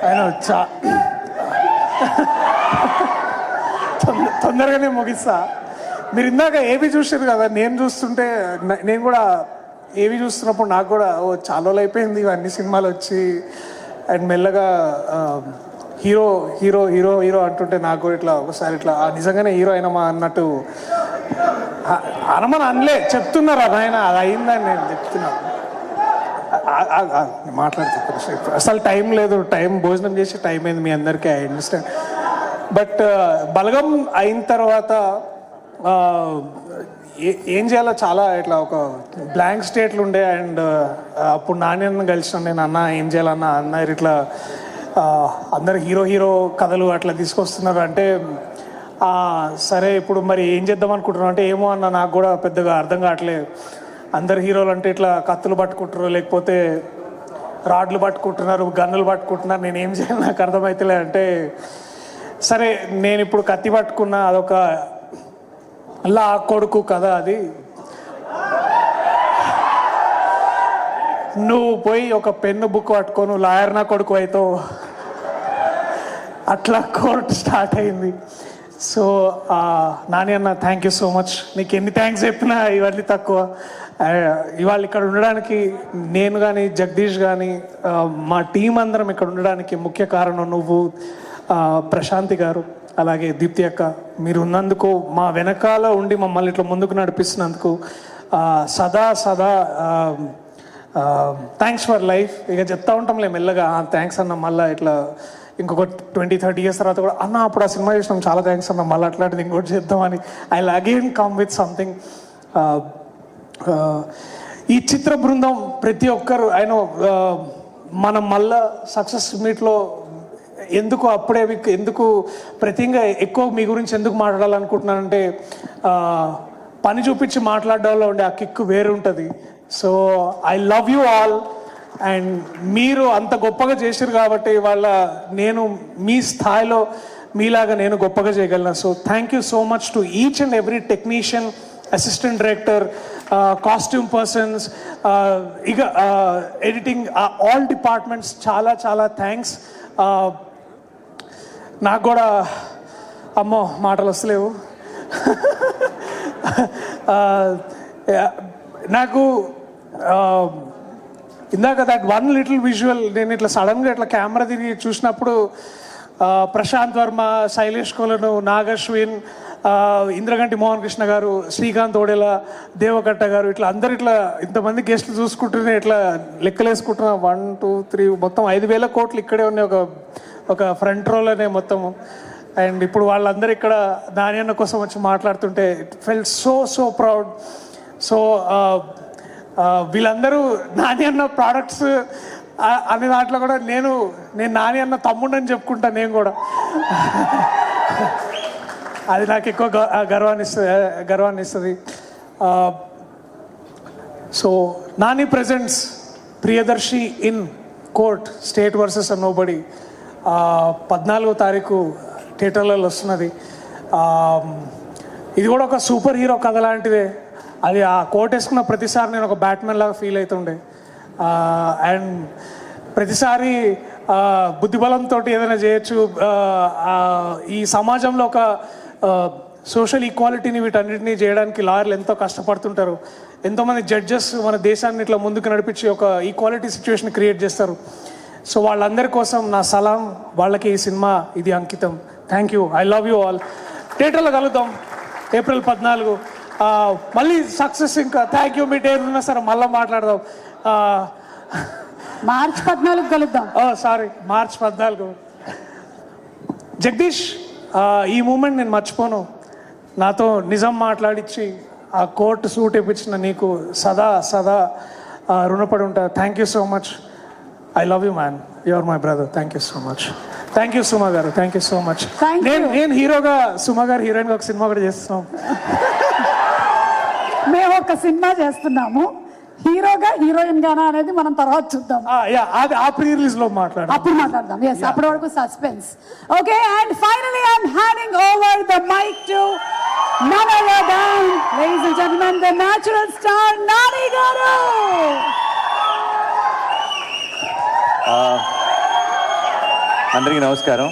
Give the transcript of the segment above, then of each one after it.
ఆయన తొందరగానే ముగిస్తా. మీరు ఇందాక ఏవి చూసారు కదా, నేను చూస్తుంటే నేను కూడా ఏవి చూస్తున్నప్పుడు నాకు కూడా చాలా రోజులు అయిపోయింది ఇవన్నీ సినిమాలు వచ్చి. అండ్ మెల్లగా హీరో హీరో హీరో హీరో అంటుంటే నాకు కూడా ఇట్లా ఒకసారి ఇట్లా నిజంగానే హీరో అయినమా అన్నట్టు అనమని అనలే, చెప్తున్నారు నాయన అది అయిందని నేను చెప్తున్నాను. మాట్లాడుతున్నా, అసలు టైం లేదు, టైం భోజనం చేసి టైం అయింది మీ అందరికీ, ఐ అండర్స్టాండ్. బట్ బలగం అయిన తర్వాత ఏం చేయాలో చాలా ఇట్లా ఒక బ్లాంక్ స్టేట్లు ఉండే. అండ్ అప్పుడు నాణ్యను కలిసిన నేను, అన్న ఏం చేయాలన్నా అన్నారు ఇట్లా అందరు హీరో హీరో కథలు అట్లా తీసుకొస్తున్నారు అంటే, సరే ఇప్పుడు మరి ఏం చేద్దాం అనుకుంటున్నాను అంటే, ఏమో అన్న నాకు కూడా పెద్దగా అర్థం కావట్లేదు. అందరు హీరోలు అంటే ఇట్లా కత్తులు పట్టుకుంటున్నారు, లేకపోతే రాడ్లు పట్టుకుంటున్నారు, గన్నులు పట్టుకుంటున్నారు, నేను ఏం చేయాలి నాకు అర్థమవుతలే అంటే, సరే నేను ఇప్పుడు కత్తి పట్టుకున్నా, అదొక అలా కొడుకు కదా, అది నువ్వు పోయి ఒక పెన్ను బుక్ పట్టుకో, నువ్వు లాయర్ నా కొడుకు అవుతావు. అట్లా కోర్టు స్టార్ట్ అయింది. సో నాని అన్న థ్యాంక్ యూ సో మచ్. నీకు ఎన్ని థ్యాంక్స్ చెప్పినా ఇవన్నీ తక్కువ. ఇవాళ ఇక్కడ ఉండడానికి నేను కానీ జగదీష్ కానీ మా టీం అందరం ఇక్కడ ఉండడానికి ముఖ్య కారణం నువ్వు, ప్రశాంతి గారు, అలాగే దీప్తి అక్క. మీరు ఉన్నందుకు, మా వెనకాల ఉండి మమ్మల్ని ఇట్లా ముందుకు నడిపిస్తున్నందుకు సదా సదా థ్యాంక్స్ ఫర్ లైఫ్. ఇక చెప్తా ఉంటాంలే మెల్లగా థ్యాంక్స్ అన్న, మళ్ళీ ఇట్లా ఇంకొక 20-30 years తర్వాత కూడా అన్న అప్పుడు ఆ సినిమా చేసినాం చాలా థ్యాంక్స్ అన్న, మళ్ళీ అట్లాంటిది ఇంకోటి చేద్దామని I will again come with something. ఈ చిత్ర బృందం ప్రతి ఒక్కరు ఆయన మనం మళ్ళా సక్సెస్ మీట్లో ఎందుకు అప్పుడే ఎందుకు ప్రతిగా ఎక్కువ మీ గురించి ఎందుకు మాట్లాడాలనుకుంటున్నానంటే, పని చూపించి మాట్లాడడంలో ఉండే ఆ కిక్కు వేరు ఉంటుంది. So I love you all. And మీరు అంత గొప్పగా చేశారు కాబట్టి వాళ్ళ నేను మీ స్థాయిలో మీలాగా నేను గొప్పగా చేయగలను. So thank you so much to each and every technician, assistant director, costume persons, ఇక ఎడిటింగ్, ఆల్ డిపార్ట్మెంట్స్ చాలా చాలా థ్యాంక్స్. నాకు కూడా అమ్మో మాటలు వస్తలేవు. నాకు ఇందాక దట్ వన్ లిటిల్ విజువల్ నేను ఇట్లా సడన్గా ఇట్లా కెమెరా తిరిగి చూసినప్పుడు ప్రశాంత్ వర్మ, శైలేష్ కొలను, నాగశ్విన్, ఇంద్రగంటి మోహన్ కృష్ణ గారు, శ్రీకాంత్ ఓడేలా, దేవకట్ట గారు, ఇట్లా అందరు ఇట్లా ఇంతమంది గెస్ట్లు చూసుకుంటూనే ఇట్లా లెక్కలేసుకుంటున్నా 1, 2, 3 మొత్తం 5,000 కోట్లు ఇక్కడే ఉన్నాయి ఒక ఫ్రంట్ రోలోనే మొత్తము. అండ్ ఇప్పుడు వాళ్ళందరూ ఇక్కడ నాని కోసం వచ్చి మాట్లాడుతుంటే it felt so proud. So వీళ్ళందరూ నాని అన్న ప్రోడక్ట్స్ అనే దాంట్లో కూడా నేను నాని అన్న తమ్ముడని చెప్పుకుంటా నేను కూడా. అది నాకు ఎక్కువ గర్వాన్ని ఇస్తుంది. So Nani presents Priyadarshi in court, state versus nobody, 14వ తారీఖు థియేటర్లలో వస్తున్నది. ఇది కూడా ఒక సూపర్ హీరో కథ లాంటిదే. అది ఆ కోట్ వేసుకున్న ప్రతిసారి నేను ఒక బ్యాట్మెన్ లాగా ఫీల్ అవుతుండే. అండ్ ప్రతిసారి బుద్ధిబలంతో ఏదైనా చేయొచ్చు. ఈ సమాజంలో ఒక సోషల్ ఈక్వాలిటీని వీటన్నిటినీ చేయడానికి లాయర్లు ఎంతో కష్టపడుతుంటారు. ఎంతోమంది జడ్జెస్ మన దేశాన్ని ఇట్లా ముందుకు నడిపించి ఒక ఈక్వాలిటీ సిచ్యువేషన్ క్రియేట్ చేస్తారు. సో వాళ్ళందరి కోసం నా సలాం, వాళ్ళకి ఈ సినిమా ఇది అంకితం. Thank you, I love you all. థియేటర్లో కలుద్దాం April 14. మళ్ళీ సక్సెస్. ఇంకా థ్యాంక్ యూ. మీ డేట్ ఉన్నా సరే మళ్ళీ మాట్లాడదాం. March 14 కలుద్దాం. Sorry, March 14. జగదీష్, ఈ మూమెంట్ నేను మర్చిపోను. నాతో నిజం మాట్లాడించి ఆ కోర్టు సూట్ ఇప్పించిన నీకు సదా సదా రుణపడి ఉంటా. Thank you so much. I love you man, you are my brother. Thank you so much. Thank you Suma గారు, థ్యాంక్ యూ సో మచ్. నేను హీరోగా, సుమ గారు హీరోయిన్గా ఒక సినిమా కూడా చేస్తున్నాం. మేము ఒక సినిమా చేస్తున్నాము, హీరోగా హీరోయిన్ గానా అనేది మనం తర్వాత చూద్దాం. అది ఆ ప్రీ రిలీజ్ లో అప్పుడు మాట్లాడదాం. ఎస్, అప్పటి వరకు suspense. Okay, and finally I am handing over the mic to none other than, ladies and gentlemen, the natural star Nani garu. అందరికీ నమస్కారం.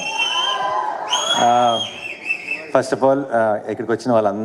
ఫస్ట్ ఆఫ్ ఆల్ ఇక్కడికి వచ్చిన వాళ్ళందరూ